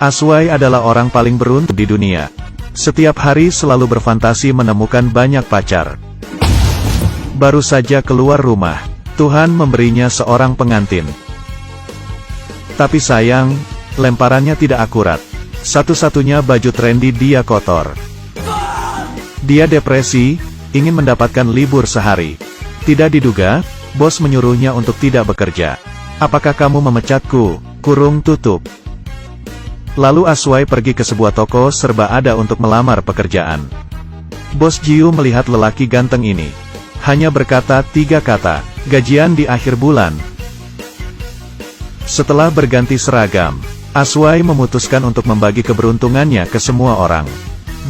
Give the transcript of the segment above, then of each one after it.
Aswai adalah orang paling beruntung di dunia. Setiap hari selalu berfantasi menemukan banyak pacar. Baru saja keluar rumah, Tuhan memberinya seorang pengantin. Tapi sayang, lemparannya tidak akurat. Satu-satunya baju trendy dia kotor. Dia depresi, ingin mendapatkan libur sehari. Tidak diduga, bos menyuruhnya untuk tidak bekerja. Apakah kamu memecatku? Kurung tutup. Lalu Aswai pergi ke sebuah toko serba ada untuk melamar pekerjaan. Bos Jiu melihat lelaki ganteng ini. Hanya berkata 3 kata, gajian di akhir bulan. Setelah berganti seragam, Aswai memutuskan untuk membagi keberuntungannya ke semua orang.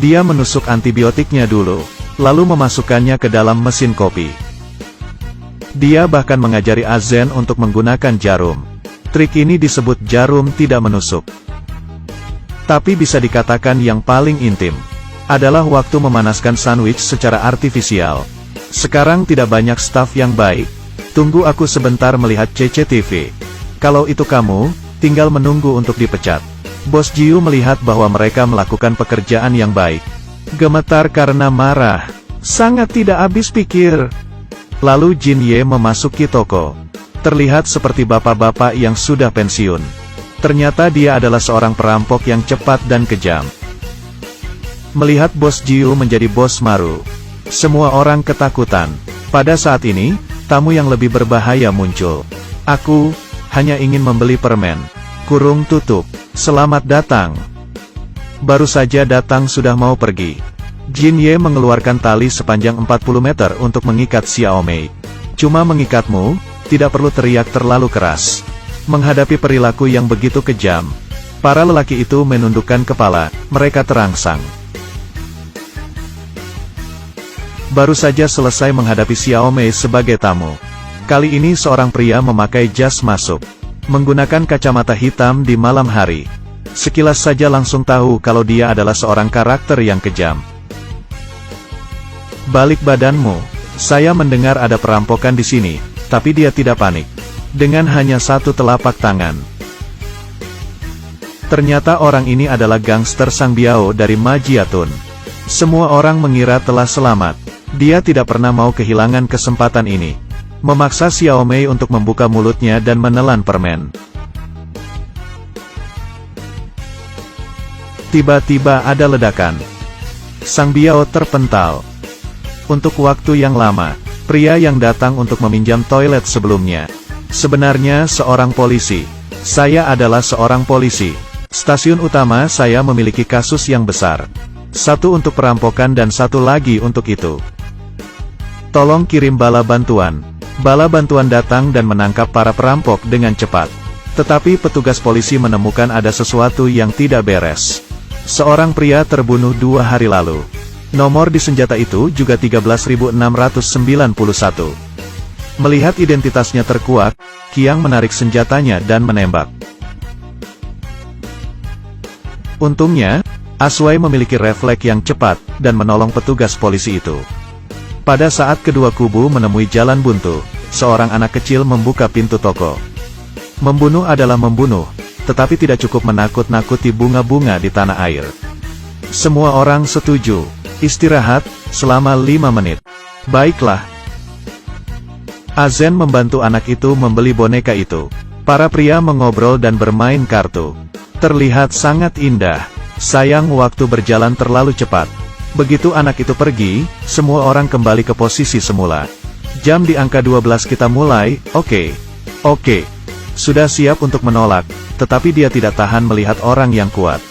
Dia menusuk antibiotiknya dulu, lalu memasukkannya ke dalam mesin kopi. Dia bahkan mengajari Azen untuk menggunakan jarum. Trik ini disebut jarum tidak menusuk. Tapi bisa dikatakan yang paling intim adalah waktu memanaskan sandwich secara artifisial. Sekarang tidak banyak staf yang baik. Tunggu aku sebentar melihat CCTV. Kalau itu kamu, tinggal menunggu untuk dipecat. Bos Jiu melihat bahwa mereka melakukan pekerjaan yang baik. Gemetar karena marah. Sangat tidak habis pikir. Lalu Jin Ye memasuki toko. Terlihat seperti bapak-bapak yang sudah pensiun. Ternyata dia adalah seorang perampok yang cepat dan kejam. Melihat bos Jiu menjadi bos Maru, semua orang ketakutan. Pada saat ini, tamu yang lebih berbahaya muncul. Aku hanya ingin membeli permen. Kurung tutup. Selamat datang. Baru saja datang sudah mau pergi. Jin Ye mengeluarkan tali sepanjang 40 meter untuk mengikat Xiaomei. Cuma mengikatmu, tidak perlu teriak terlalu keras. Menghadapi perilaku yang begitu kejam, para lelaki itu menundukkan kepala, mereka terangsang. Baru saja selesai menghadapi Xiaomei sebagai tamu. Kali ini seorang pria memakai jas masuk, menggunakan kacamata hitam di malam hari. Sekilas saja langsung tahu kalau dia adalah seorang karakter yang kejam. Balik badanmu. Saya mendengar ada perampokan di sini, tapi dia tidak panik. Dengan hanya satu telapak tangan. Ternyata orang ini adalah gangster Sang Biao dari Majiatun. Semua orang mengira telah selamat. Dia tidak pernah mau kehilangan kesempatan ini. Memaksa Xiaomei untuk membuka mulutnya dan menelan permen. Tiba-tiba ada ledakan. Sang Biao terpental. Untuk waktu yang lama, pria yang datang untuk meminjam toilet sebelumnya. Sebenarnya seorang polisi. Saya adalah seorang polisi. Stasiun utama saya memiliki kasus yang besar. Satu untuk perampokan dan satu lagi untuk itu. Tolong kirim bala bantuan. Bala bantuan datang dan menangkap para perampok dengan cepat. Tetapi petugas polisi menemukan ada sesuatu yang tidak beres. Seorang pria terbunuh 2 hari lalu. Nomor di senjata itu juga 13.691. Melihat identitasnya terkuak, Qiang menarik senjatanya dan menembak. Untungnya, Aswai memiliki refleks yang cepat, dan menolong petugas polisi itu. Pada saat kedua kubu menemui jalan buntu, seorang anak kecil membuka pintu toko. Membunuh adalah membunuh, tetapi tidak cukup menakut-nakuti bunga-bunga di tanah air. Semua orang setuju. Istirahat, selama 5 menit. Baiklah. Azen membantu anak itu membeli boneka itu. Para pria mengobrol dan bermain kartu. Terlihat sangat indah. Sayang waktu berjalan terlalu cepat. Begitu anak itu pergi, semua orang kembali ke posisi semula. Jam di angka 12 kita mulai, oke. Sudah siap untuk menolak, tetapi dia tidak tahan melihat orang yang kuat.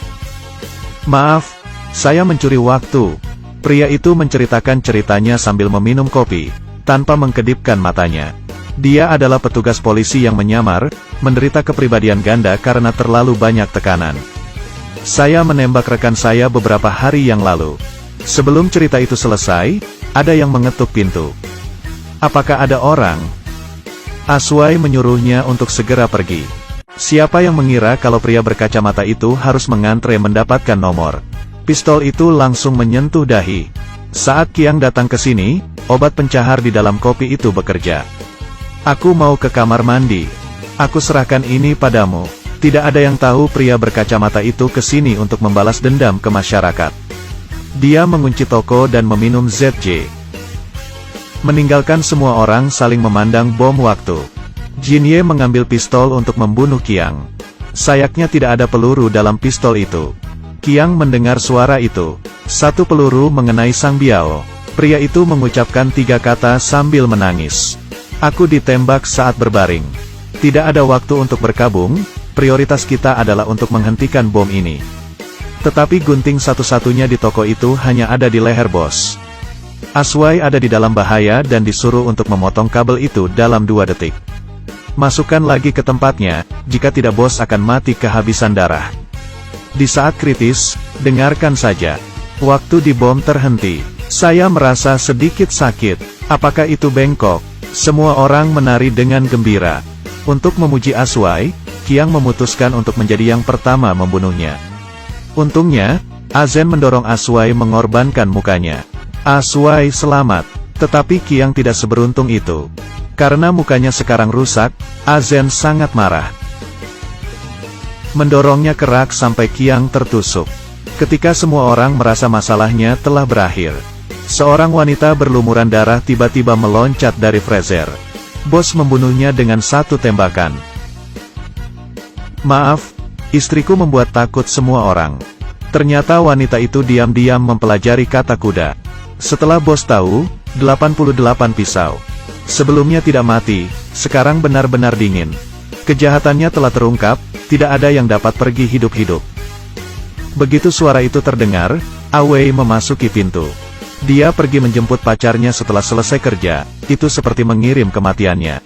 Maaf, saya mencuri waktu. Pria itu menceritakan ceritanya sambil meminum kopi, tanpa mengkedipkan matanya. Dia adalah petugas polisi yang menyamar, menderita kepribadian ganda karena terlalu banyak tekanan. Saya menembak rekan saya beberapa hari yang lalu. Sebelum cerita itu selesai, ada yang mengetuk pintu. Apakah ada orang? Aswai menyuruhnya untuk segera pergi. Siapa yang mengira kalau pria berkacamata itu harus mengantre mendapatkan nomor? Pistol itu langsung menyentuh dahi. Saat Qiang datang ke sini, obat pencahar di dalam kopi itu bekerja. Aku mau ke kamar mandi. Aku serahkan ini padamu. Tidak ada yang tahu pria berkacamata itu ke sini untuk membalas dendam ke masyarakat. Dia mengunci toko dan meminum ZJ. Meninggalkan semua orang saling memandang bom waktu. Jin Ye mengambil pistol untuk membunuh Qiang. Sayangnya tidak ada peluru dalam pistol itu. Qiang mendengar suara itu. Satu peluru mengenai Sang Biao. Pria itu mengucapkan 3 kata sambil menangis. Aku ditembak saat berbaring. Tidak ada waktu untuk berkabung, prioritas kita adalah untuk menghentikan bom ini. Tetapi gunting satu-satunya di toko itu hanya ada di leher bos. Aswai ada di dalam bahaya dan disuruh untuk memotong kabel itu dalam 2 detik. Masukkan lagi ke tempatnya, jika tidak bos akan mati kehabisan darah. Di saat kritis, dengarkan saja. Waktu di bom terhenti. Saya merasa sedikit sakit. Apakah itu bengkok? Semua orang menari dengan gembira. Untuk memuji Aswai, Qiang memutuskan untuk menjadi yang pertama membunuhnya. Untungnya, Azen mendorong Aswai mengorbankan mukanya. Aswai selamat, tetapi Qiang tidak seberuntung itu. Karena mukanya sekarang rusak, Azen sangat marah. Mendorongnya ke rak sampai Qiang tertusuk. Ketika semua orang merasa masalahnya telah berakhir, seorang wanita berlumuran darah tiba-tiba meloncat dari freezer. Bos membunuhnya dengan 1 tembakan. Maaf, istriku membuat takut semua orang. Ternyata wanita itu diam-diam mempelajari kata kuda. Setelah bos tahu, 88 pisau. Sebelumnya tidak mati, sekarang benar-benar dingin. Kejahatannya telah terungkap, tidak ada yang dapat pergi hidup-hidup. Begitu suara itu terdengar, Awei memasuki pintu. Dia pergi menjemput pacarnya setelah selesai kerja, itu seperti mengirim kematiannya.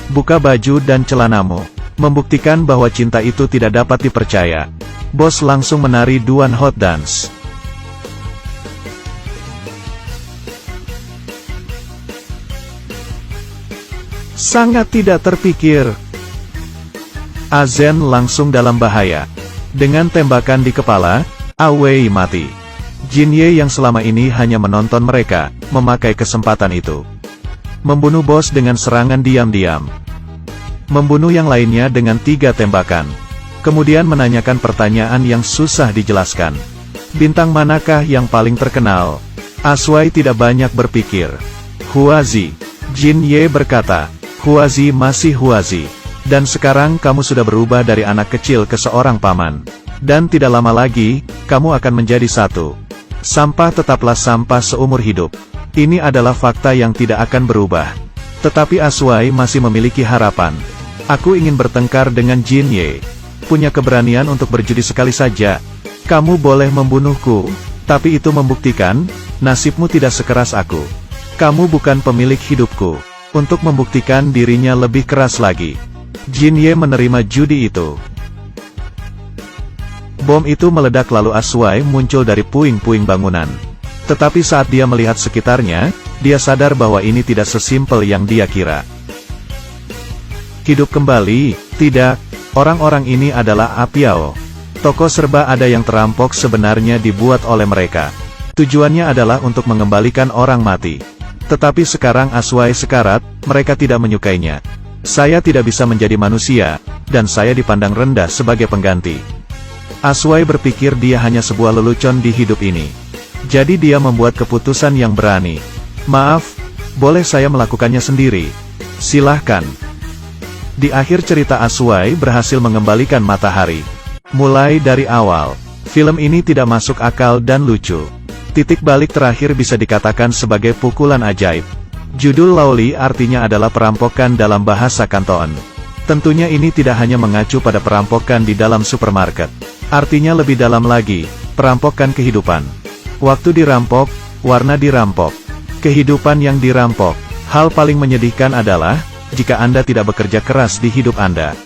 Buka baju dan celanamu. Membuktikan bahwa cinta itu tidak dapat dipercaya. Bos langsung menari Duan Hot Dance. Sangat tidak terpikir. Azen langsung dalam bahaya. Dengan tembakan di kepala, Awei mati. Jin Ye yang selama ini hanya menonton mereka, memakai kesempatan itu. Membunuh bos dengan serangan diam-diam. Membunuh yang lainnya dengan 3 tembakan. Kemudian menanyakan pertanyaan yang susah dijelaskan. Bintang manakah yang paling terkenal? Aswai tidak banyak berpikir. Huazi. Jin Ye berkata, Huazi masih Huazi. Dan sekarang kamu sudah berubah dari anak kecil ke seorang paman. Dan tidak lama lagi, kamu akan menjadi satu. Sampah tetaplah sampah seumur hidup. Ini adalah fakta yang tidak akan berubah. Tetapi Aswai masih memiliki harapan. Aku ingin bertengkar dengan Jin Ye. Punya keberanian untuk berjudi sekali saja. Kamu boleh membunuhku, tapi itu membuktikan, nasibmu tidak sekeras aku. Kamu bukan pemilik hidupku. Untuk membuktikan dirinya lebih keras lagi. Jin Ye menerima judi itu. Bom itu meledak lalu Aswai muncul dari puing-puing bangunan. Tetapi saat dia melihat sekitarnya, dia sadar bahwa ini tidak sesimpel yang dia kira. Hidup kembali, tidak, orang-orang ini adalah Apiao. Toko serba ada yang terampok sebenarnya dibuat oleh mereka. Tujuannya adalah untuk mengembalikan orang mati. Tetapi sekarang Aswai sekarat, mereka tidak menyukainya. Saya tidak bisa menjadi manusia, dan saya dipandang rendah sebagai pengganti. Aswai berpikir dia hanya sebuah lelucon di hidup ini. Jadi dia membuat keputusan yang berani. Maaf, boleh saya melakukannya sendiri? Silahkan. Di akhir cerita Aswai berhasil mengembalikan matahari. Mulai dari awal, film ini tidak masuk akal dan lucu. Titik balik terakhir bisa dikatakan sebagai pukulan ajaib. Judul Laoli artinya adalah perampokan dalam bahasa Kanton. Tentunya ini tidak hanya mengacu pada perampokan di dalam supermarket. Artinya lebih dalam lagi, perampokan kehidupan. Waktu dirampok, warna dirampok, kehidupan yang dirampok. Hal paling menyedihkan adalah, jika Anda tidak bekerja keras di hidup Anda.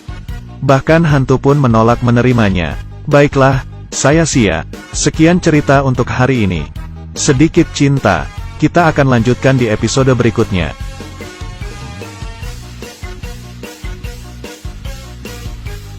Bahkan hantu pun menolak menerimanya. Baiklah, saya Sia. Sekian cerita untuk hari ini. Sedikit cinta. Kita akan lanjutkan di episode berikutnya.